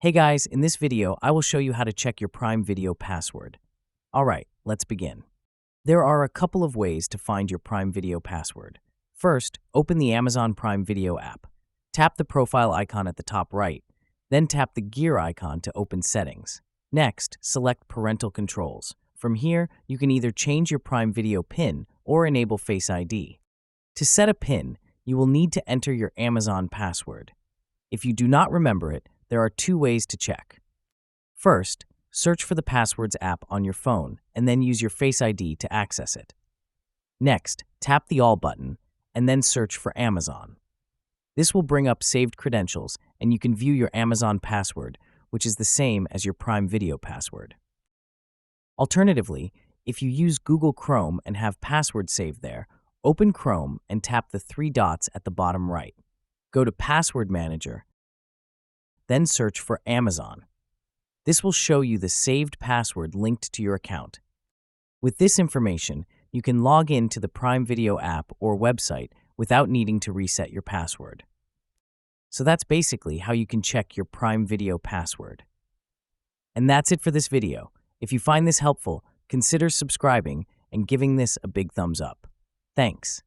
Hey guys, in this video, I will show you how to check your Prime Video password. Alright, let's begin. There are a couple of ways to find your Prime Video password. First, open the Amazon Prime Video app. Tap the profile icon at the top right, then tap the gear icon to open settings. Next, select Parental Controls. From here, you can either change your Prime Video PIN or enable Face ID. To set a PIN, you will need to enter your Amazon password. If you do not remember it, there are two ways to check. First, search for the Passwords app on your phone and then use your Face ID to access it. Next, tap the All button and then search for Amazon. This will bring up saved credentials and you can view your Amazon password, which is the same as your Prime Video password. Alternatively, if you use Google Chrome and have passwords saved there, open Chrome and tap the three dots at the bottom right. Go to Password Manager, then search for Amazon. This will show you the saved password linked to your account. With this information, you can log in to the Prime Video app or website without needing to reset your password. So that's basically how you can check your Prime Video password. And that's it for this video. If you find this helpful, consider subscribing and giving this a big thumbs up. Thanks.